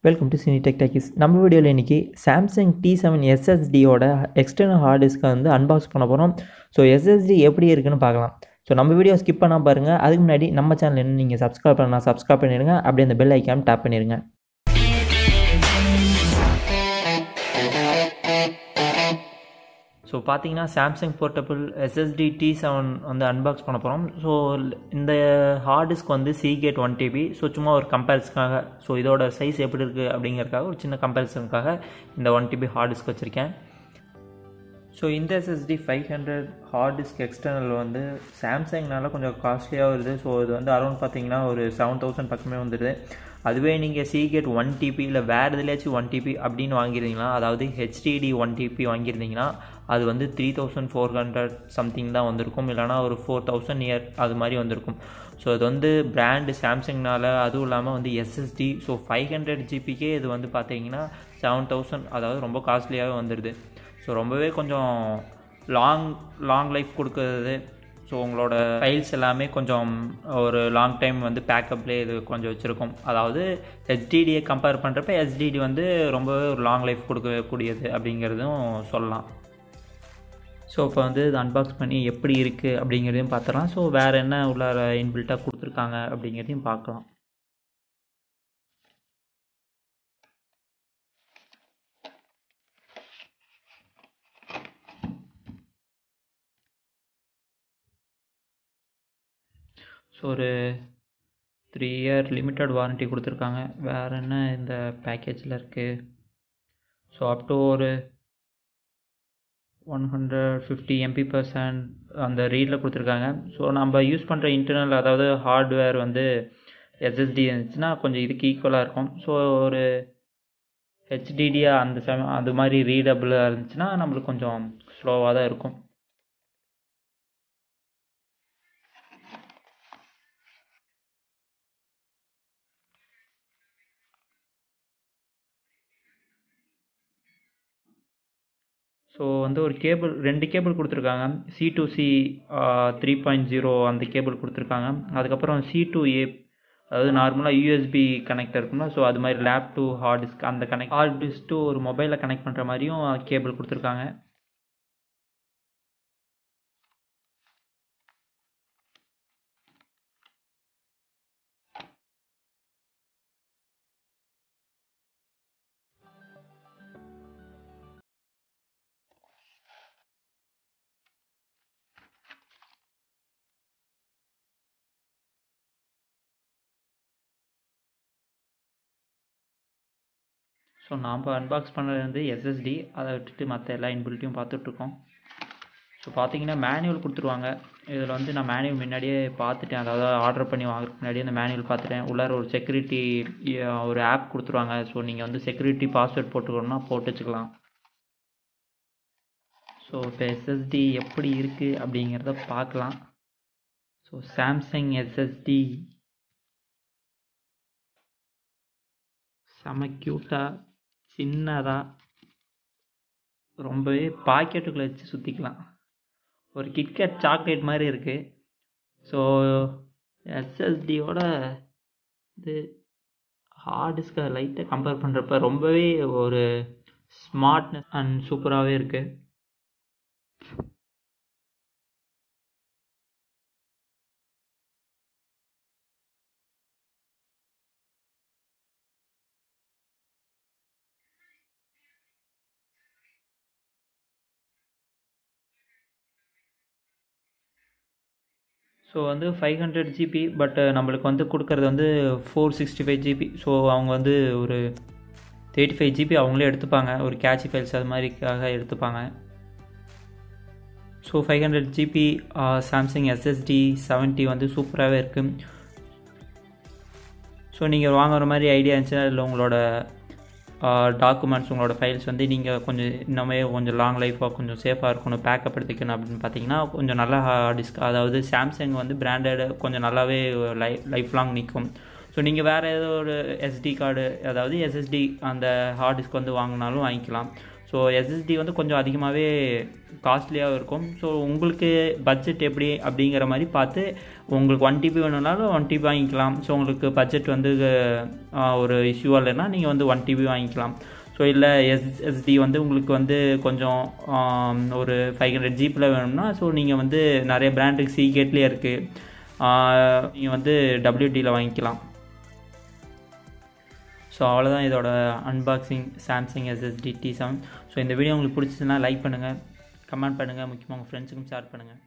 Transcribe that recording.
Welcome to cine tech techies. நம்ம வீடியோவில் இன்றைக்கி சாம்சங் T7 SSDயோட எக்ஸ்டர்னல் ஹார்ட் டிஸ்க்கை வந்து அன்பாக்ஸ் பண்ண போகிறோம். ஸோ SSD எப்படி இருக்குன்னு பார்க்கலாம். ஸோ நம்ம வீடியோ ஸ்கிப் பண்ணால் பாருங்கள். அதுக்கு முன்னாடி நம்ம சேனல் இன்னும் நீங்கள் சப்ஸ்கிரைப் பண்ணலாம், சப்ஸ்கிரைப் பண்ணிடுங்க. அப்படியே அந்த பெல் ஐக்கான் டேப் பண்ணிடுங்க. ஸோ பார்த்தீங்கன்னா சாம்சங் போர்ட்டபிள் SSD T7 வந்து அன்பாக்ஸ் பண்ண போகிறோம். ஸோ இந்த ஹார்ட் டிஸ்க் வந்து Seagate 1TB. ஸோ சும்மா ஒரு கம்பேரிசனுக்காக, ஸோ இதோட சைஸ் எப்படி இருக்குது அப்படிங்கிறதுக்காக ஒரு சின்ன கம்பேரிசனுக்காக இந்த 1TB ஹார்ட் டிஸ்க் வச்சுருக்கேன். ஸோ இந்த SSD 500 ஹார்ட் டிஸ்க் எக்ஸ்டர்னல் வந்து சாம்சங்னால கொஞ்சம் காஸ்ட்லியாக வருது. ஸோ இது வந்து அரௌண்ட் பார்த்தீங்கன்னா ஒரு 7000 பக்கமே வந்துடுது. அதுவே நீங்கள் Seagate 1TB இல்லை வேறு எதுலையாச்சும் 1TB அப்படின்னு வாங்கியிருந்தீங்கன்னா, அதாவது HDD 1TB வாங்கியிருந்தீங்கன்னா அது வந்து 3400 சம்திங் தான் வந்திருக்கும், இல்லைனா ஒரு 4000 நியர் அது மாதிரி வந்திருக்கும். ஸோ இது வந்து பிராண்டு சாம்சங்னால், அதுவும் இல்லாமல் வந்து SSD. ஸோ 500 GBக்கே இது வந்து பார்த்தீங்கன்னா 7000, அதாவது ரொம்ப காஸ்ட்லியாகவே வந்துடுது. ஸோ ரொம்பவே கொஞ்சம் லாங் லைஃப் கொடுக்குறது. ஸோ உங்களோட ஃபைல்ஸ் எல்லாமே கொஞ்சம் ஒரு லாங் டைம் வந்து பேக்கப்லேயே இது கொஞ்சம் வச்சுருக்கும். அதாவது HDDயை கம்பேர் பண்ணுறப்ப SSD வந்து ரொம்பவே ஒரு லாங் லைஃப் கொடுக்கக்கூடியது அப்படிங்கிறதும் சொல்லலாம். ஸோ இப்போ வந்து இது அன்பாக்ஸ் பண்ணி எப்படி இருக்குது அப்படிங்கிறதையும் பார்த்துடலாம். ஸோ வேறு என்ன உள்ளார இன்பில்ட்டாக கொடுத்துருக்காங்க அப்படிங்கிறதையும் பார்க்கலாம். ஸோ ஒரு 3 இயர் லிமிட்டட் வாரண்ட்டி கொடுத்துருக்காங்க. வேறு என்ன இந்த பேக்கேஜில் இருக்குது? ஸோ அப் டு ஒரு 150 MB/s அந்த ரீடில் கொடுத்துருக்காங்க. ஸோ நம்ம யூஸ் பண்ணுற இன்டர்னல், அதாவது ஹார்ட்வேர் வந்து SSD இருந்துச்சுன்னா கொஞ்சம் இதுக்கு ஈக்குவலாக இருக்கும். ஸோ ஒரு HDDயாக அது மாதிரி ரீடபிளாக இருந்துச்சுன்னா நம்மளுக்கு கொஞ்சம் ஸ்லோவாக தான் இருக்கும். ஸோ வந்து ஒரு கேபிள், 2 கேபிள் கொடுத்துருக்காங்க. C2C 3.0 அந்த கேபிள் கொடுத்துருக்காங்க. அதுக்கப்புறம் C2A, அதாவது நார்மலாக USB கனெக்டர் இருக்கும்னா, ஸோ அது மாதிரி லேப் டு ஹார்ட் டிஸ்க், அந்த ஹார்ட் டிஸ்க் டு ஒரு மொபைலில் கனெக்ட் பண்ணுற மாதிரியும் கேபிள் கொடுத்துருக்காங்க. ஸோ நாம் அன்பாக்ஸ் பண்ணுறது வந்து SSD. அதை விட்டுட்டு மற்ற எல்லா இன்பில்ட்டையும் பார்த்துட்ருக்கோம். ஸோ பார்த்தீங்கன்னா மேனுவல் கொடுத்துருவாங்க. இதில் வந்து நான் மேனுவல் முன்னாடியே பார்த்துட்டேன், அதாவது ஆர்டர் பண்ணி வாங்குறதுக்கு முன்னாடியே அந்த மேனுவல் பார்த்துட்டேன். உள்ளார ஒரு செக்யூரிட்டி ஒரு ஆப் கொடுத்துருவாங்க. ஸோ நீங்கள் வந்து செக்யூரிட்டி பாஸ்வேர்ட் போட்டுக்கணும்னா போட்டு வச்சுக்கலாம். ஸோ இப்போ SSD எப்படி இருக்குது அப்படிங்கிறத பார்க்கலாம். ஸோ சாம்சங் SSD செம க்யூட்டாக, சின்னதாக, ரொம்பவே பாக்கெட்டுக்குள்ளே வச்சு சுற்றிக்கலாம். ஒரு கிட்கேட் சாக்லேட் மாதிரி இருக்குது. ஸோ SSDயோட இது ஹார்ட் டிஸ்கை லைட்டாக கம்பேர் பண்ணுறப்ப ரொம்பவே ஒரு ஸ்மார்ட்னஸ் அண்ட் சூப்பராகவே இருக்குது. ஸோ வந்து 500 GB, பட் நம்மளுக்கு வந்து கொடுக்குறது வந்து 465 GB. ஸோ அவங்க வந்து ஒரு 35 GB அவங்களே எடுத்துப்பாங்க, ஒரு கேட்சி ஃபைல்ஸ் அது மாதிரிக்காக எடுத்துப்பாங்க. ஸோ 500 GB சாம்சங் SSD 70 வந்து சூப்பராகவே இருக்குது. ஸோ நீங்கள் வாங்குற மாதிரி ஐடியா இருந்துச்சுன்னா, இல்லை உங்களோட டாக்குமெண்ட்ஸ், உங்களோட ஃபைல்ஸ் வந்து நீங்கள் கொஞ்சம் இன்னமே கொஞ்சம் லாங் லைஃபாக கொஞ்சம் சேஃபாக இருக்கணும், பேக்கப் எடுத்துக்கணும் அப்படின்னு பார்த்தீங்கன்னா கொஞ்சம் நல்ல ஹார்ட் டிஸ்க், அதாவது சாம்சங் வந்து பிராண்டட் கொஞ்சம் நல்லாவே லைஃப் லாங் நிற்கும். ஸோ நீங்கள் வேறு ஏதோ ஒரு SD கார்டு, அதாவது SSD அந்த ஹார்ட் டிஸ்க் வந்து வாங்கினாலும் வாங்கிக்கலாம். ஸோ எஸ்எஸ்டி வந்து கொஞ்சம் அதிகமாகவே காஸ்ட்லியாக இருக்கும். ஸோ உங்களுக்கு பட்ஜெட் எப்படி அப்படிங்கிற மாதிரி பார்த்து உங்களுக்கு 1 TB வேணும்னாலும் 1 TB வாங்கிக்கலாம். ஸோ உங்களுக்கு பட்ஜெட் வந்து ஒரு இஷ்யூவாக இல்லைன்னா நீங்கள் வந்து 1 TB வாங்கிக்கலாம். ஸோ இல்லை எஸ்எஸ்டி வந்து உங்களுக்கு வந்து கொஞ்சம் ஒரு 500 GB வேணும்னா ஸோ நீங்கள் வந்து நிறைய பிராண்டுக்கு Seagateலேயே இருக்குது, நீங்கள் வந்து WDயில் வாங்கிக்கலாம். ஸோ அவ்வளோதான் இதோட unboxing Samsung SSD T7. So இந்த வீடியோ உங்களுக்கு பிடிச்சிச்சுன்னா லைக் பண்ணுங்கள், கமெண்ட் பண்ணுங்கள், முக்கியமாக உங்கள் ஃப்ரெண்ட்ஸுக்கும் ஷேர் பண்ணுங்கள்.